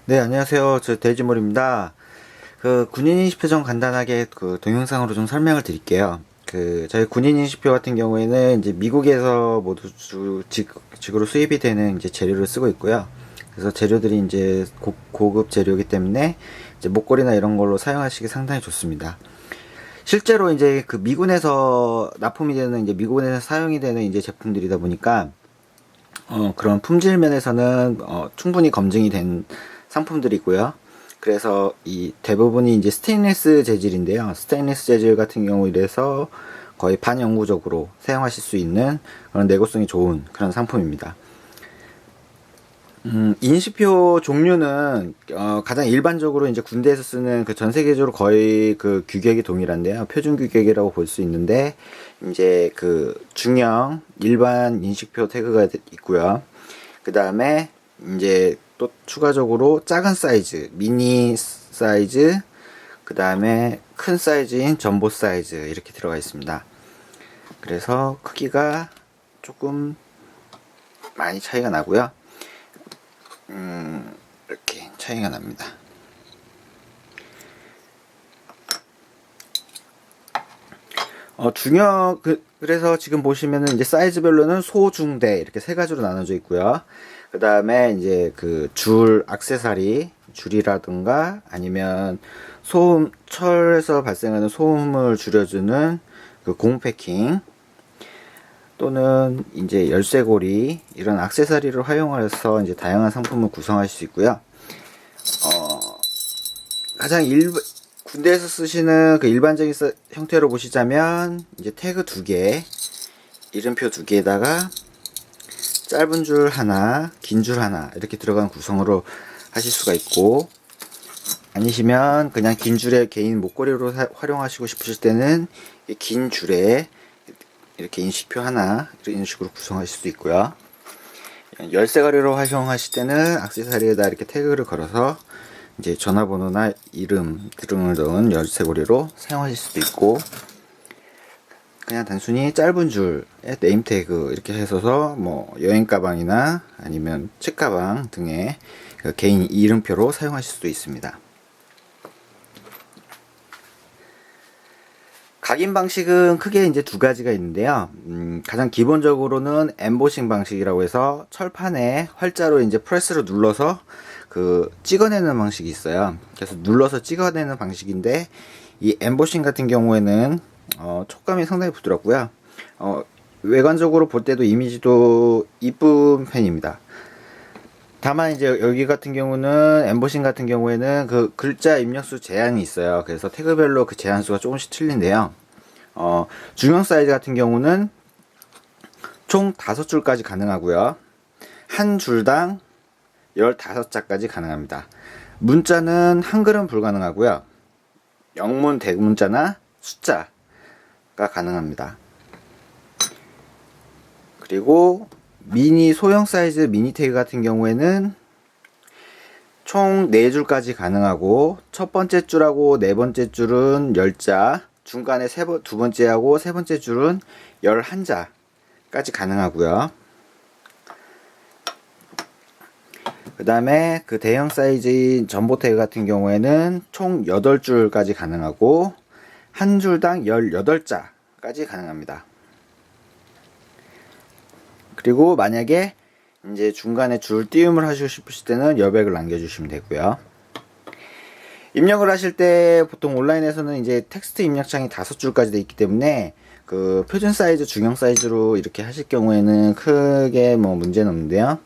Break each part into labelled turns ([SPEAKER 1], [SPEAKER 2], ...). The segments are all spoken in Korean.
[SPEAKER 1] 네, 안녕하세요. 저 돼지몰입니다. 군인인식표 좀 간단하게 동영상으로 좀 설명을 드릴게요. 저희 군인인식표 같은 경우에는 이제 미국에서 모두 직으로 수입이 되는 이제 재료를 쓰고 있고요. 그래서 재료들이 이제 고급 재료이기 때문에 이제 목걸이나 이런 걸로 사용하시기 상당히 좋습니다. 실제로 이제 그 미군에서 납품이 되는 이제 미군에서 사용이 되는 이제 제품들이다 보니까 그런 품질 면에서는 충분히 검증이 된 상품들이고요. 그래서 이 대부분이 이제 스테인리스 재질인데요. 스테인리스 재질 같은 경우 이래서 거의 반영구적으로 사용하실 수 있는 그런 내구성이 좋은 그런 상품입니다. 인식표 종류는 가장 일반적으로 이제 군대에서 쓰는 전 세계적으로 거의 그 규격이 동일한데요. 표준 규격이라고 볼 수 있는데 이제 중형 일반 인식표 태그가 있고요. 그 다음에 이제 또 추가적으로 작은 사이즈, 미니 사이즈, 그 다음에 큰 사이즈인 점보 사이즈 이렇게 들어가 있습니다. 그래서 크기가 조금 많이 차이가 나고요. 이렇게 차이가 납니다. 그래서 지금 보시면은 이제 사이즈별로는 소, 중, 대 이렇게 세 가지로 나눠져 있고요. 그 다음에 이제 액세서리, 줄이라든가 아니면 철에서 발생하는 소음을 줄여주는 고무 패킹 또는 이제 열쇠고리 이런 액세서리를 활용해서 이제 다양한 상품을 구성할 수 있고요. 가장 군대에서 쓰시는 일반적인 형태로 보시자면 이제 태그 2개, 이름표 2개에다가 짧은 줄 하나, 긴 줄 하나 이렇게 들어간 구성으로 하실 수가 있고, 아니시면 그냥 긴 줄에 개인 목걸이로 활용하시고 싶으실 때는 긴 줄에 이렇게 인식표 하나 이런 식으로 구성하실 수도 있고요. 열쇠가리로 활용하실 때는 액세서리에다 이렇게 태그를 걸어서 이제 전화번호나 이름 등을 넣은 열쇠고리로 사용하실 수도 있고, 그냥 단순히 짧은 줄에 네임 태그 이렇게 해서 뭐 여행 가방이나 아니면 책 가방 등의 개인 이름표로 사용하실 수도 있습니다. 각인 방식은 크게 이제 두 가지가 있는데요. 가장 기본적으로는 엠보싱 방식이라고 해서 철판에 활자로 이제 프레스를 눌러서 찍어내는 방식이 있어요. 그래서 눌러서 찍어내는 방식인데, 이 엠보싱 같은 경우에는 촉감이 상당히 부드럽고요. 외관적으로 볼 때도 이미지도 이쁜 편입니다. 다만 이제 여기 같은 경우는 엠보싱 같은 경우에는 글자 입력수 제한이 있어요. 그래서 태그별로 그 제한수가 조금씩 틀린데요. 중형 사이즈 같은 경우는 총 5줄까지 가능하고요. 한 줄당 15자까지 가능합니다. 문자는 한글은 불가능하고요. 영문, 대문자나 숫자가 가능합니다. 그리고 소형 사이즈 미니 태그 같은 경우에는 총 4줄까지 가능하고, 첫 번째 줄하고 네 번째 줄은 10자, 중간에 두 번째하고 세 번째 줄은 11자까지 가능하고요. 그 다음에 대형 사이즈인 점보 태그 같은 경우에는 총 8줄까지 가능하고, 한 줄당 18자까지 가능합니다. 그리고 만약에 이제 중간에 줄 띄움을 하시고 싶으실 때는 여백을 남겨주시면 되고요. 입력을 하실 때 보통 온라인에서는 이제 텍스트 입력창이 5줄까지 되어 있기 때문에 표준 사이즈, 중형 사이즈로 이렇게 하실 경우에는 크게 뭐 문제는 없는데요.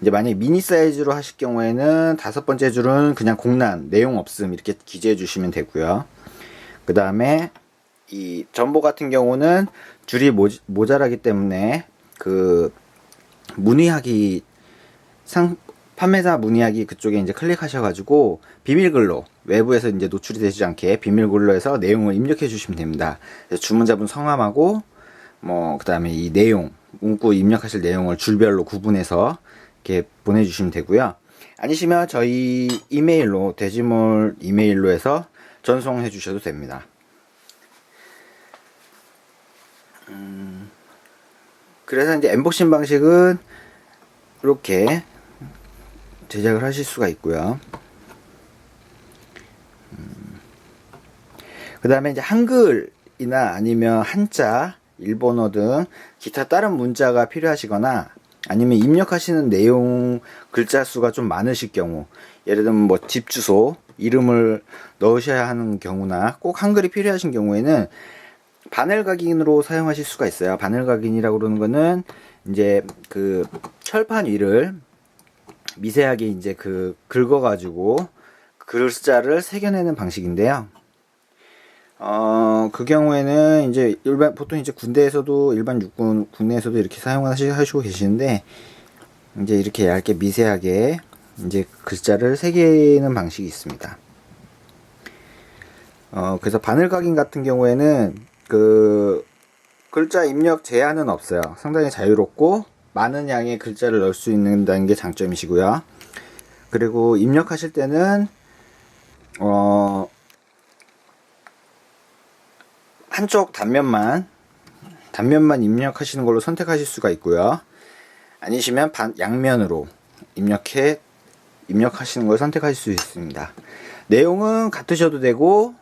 [SPEAKER 1] 이제 만약에 미니 사이즈로 하실 경우에는 5번째 줄은 그냥 공란, 내용 없음 이렇게 기재해 주시면 되고요. 그 다음에 이 점보 같은 경우는 줄이 모자라기 때문에 문의하기 판매자 문의하기 그쪽에 이제 클릭하셔가지고 비밀글로, 외부에서 이제 노출이 되지 않게 비밀글로 해서 내용을 입력해 주시면 됩니다. 주문자분 성함하고 그 다음에 이 내용, 문구 입력하실 내용을 줄별로 구분해서 이렇게 보내주시면 되고요. 아니시면 저희 이메일로, 돼지몰 이메일로 해서 전송해 주셔도 됩니다. 그래서 이제 엠보싱 방식은 이렇게 제작을 하실 수가 있고요. 그 다음에 이제 한글이나 아니면 한자, 일본어 등 기타 다른 문자가 필요하시거나 아니면 입력하시는 내용 글자 수가 좀 많으실 경우, 예를 들면 뭐 집 주소, 이름을 넣으셔야 하는 경우나 꼭 한글이 필요하신 경우에는 바늘각인으로 사용하실 수가 있어요. 바늘각인이라고 그러는 거는 이제 그 철판 위를 미세하게 이제 긁어가지고 글자를 새겨내는 방식인데요. 그 경우에는 이제 보통 이제 군대에서도 일반 육군 군내에서도 이렇게 사용하시고 계시는데, 이제 이렇게 얇게 미세하게 이제 글자를 새기는 방식이 있습니다. 그래서 바늘각인 같은 경우에는 글자 입력 제한은 없어요. 상당히 자유롭고 많은 양의 글자를 넣을 수 있는다는 게 장점이시고요. 그리고 입력하실 때는 한쪽 단면만 입력하시는 걸로 선택하실 수가 있고요. 아니시면 양면으로 입력하시는 걸 선택하실 수 있습니다. 내용은 같으셔도 되고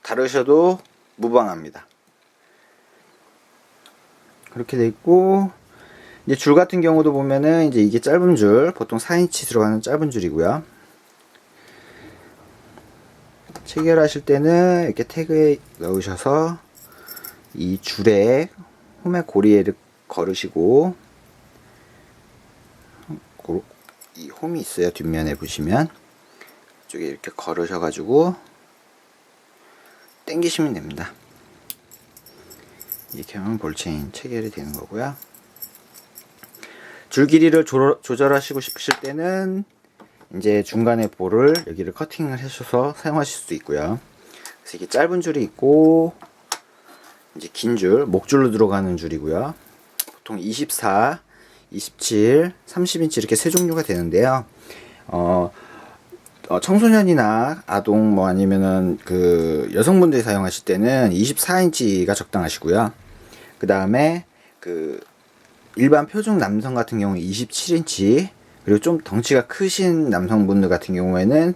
[SPEAKER 1] 다르셔도 무방합니다. 그렇게 돼 있고, 이제 줄 같은 경우도 보면은 이제 이게 짧은 줄, 보통 4인치 들어가는 짧은 줄이고요. 체결하실 때는 이렇게 태그에 넣으셔서 이 줄에 홈의 고리를 걸으시고, 이 홈이 있어요. 뒷면에 보시면 이쪽에 이렇게 걸으셔가지고 당기시면 됩니다. 이렇게 하면 볼체인 체결이 되는 거고요. 줄 길이를 조절하시고 싶으실 때는 이제 중간에 볼을 여기를 커팅을 하셔서 사용하실 수도 있고요. 그래서 이게 짧은 줄이 있고 이제 긴 줄, 목줄로 들어가는 줄이고요. 보통 24, 27, 30인치 이렇게 세 종류가 되는데요. 청소년이나 아동 뭐 아니면은 여성분들이 사용하실 때는 24인치가 적당하시고요. 그 다음에 일반 표준 남성 같은 경우는 27인치, 그리고 좀 덩치가 크신 남성분들 같은 경우에는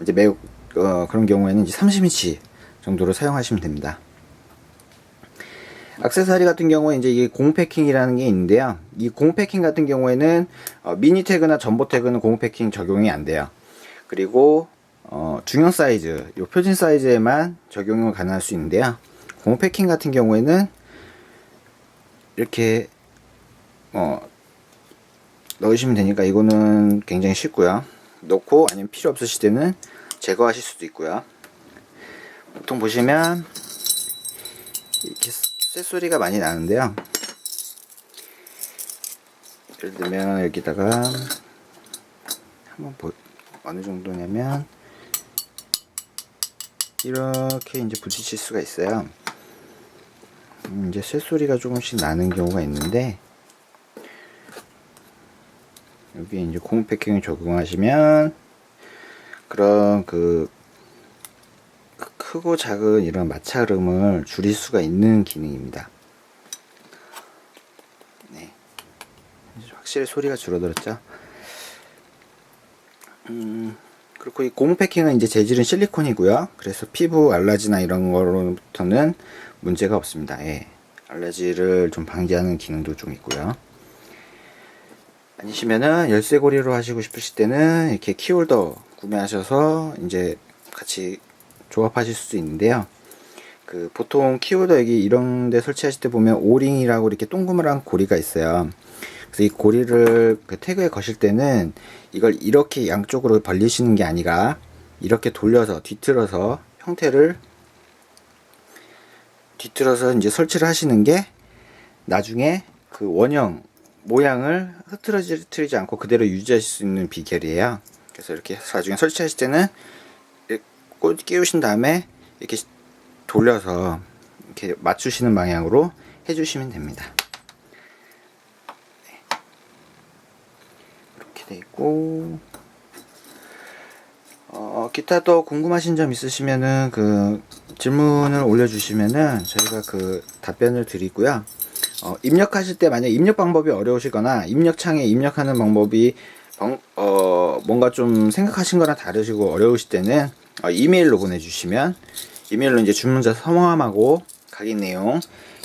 [SPEAKER 1] 이제 매우 그런 경우에는 이제 30인치 정도로 사용하시면 됩니다. 액세서리 같은 경우에 이제 이게 공패킹이라는 게 있는데요. 이 공패킹 같은 경우에는 미니 태그나 전보 태그는 공패킹 적용이 안 돼요. 그리고 중형 사이즈, 요 표준 사이즈에만 적용이 가능할 수 있는데요. 공패킹 같은 경우에는 이렇게 넣으시면 되니까 이거는 굉장히 쉽고요. 넣고 아니면 필요 없으실 때는 제거하실 수도 있고요. 보통 보시면 이렇게 쇳소리가 많이 나는데요. 예를 들면 여기다가 한번 어느 정도냐면 이렇게 이제 부딪힐 수가 있어요. 이제 쇳소리가 조금씩 나는 경우가 있는데, 여기 이제 고무 패킹을 적용하시면 그런 크고 작은 이런 마찰음을 줄일 수가 있는 기능입니다. 네, 확실히 소리가 줄어들었죠. 그리고 이 고무 패킹은 이제 재질은 실리콘이고요. 그래서 피부 알러지나 이런 거로부터는 문제가 없습니다. 예. 알러지를 좀 방지하는 기능도 좀 있고요. 아니시면은 열쇠고리로 하시고 싶으실 때는 이렇게 키홀더 구매하셔서 이제 같이 조합하실 수도 있는데요. 보통 키홀더 여기 이런 데 설치하실 때 보면 오링이라고 이렇게 동그란 고리가 있어요. 그래서 이 고리를 태그에 거실 때는 이걸 이렇게 양쪽으로 벌리시는 게 아니라 이렇게 돌려서 뒤틀어서 이제 설치를 하시는 게 나중에 원형 모양을 흐트러지지 않고 그대로 유지하실 수 있는 비결이에요. 그래서 이렇게 나중에 설치하실 때는 꽂 끼우신 다음에 이렇게 돌려서 이렇게 맞추시는 방향으로 해주시면 됩니다. 네. 이렇게 돼 있고, 기타 또 궁금하신 점 있으시면은 질문을 올려주시면은 저희가 답변을 드리고요. 입력하실 때 만약 입력 방법이 어려우시거나 입력창에 입력하는 방법이 뭔가 좀 생각하신 거랑 다르시고 어려우실 때는 이메일로 보내주시면, 이메일로 이제 주문자 성함하고 각인 내용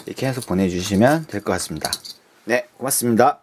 [SPEAKER 1] 이렇게 해서 보내주시면 될 것 같습니다. 네, 고맙습니다.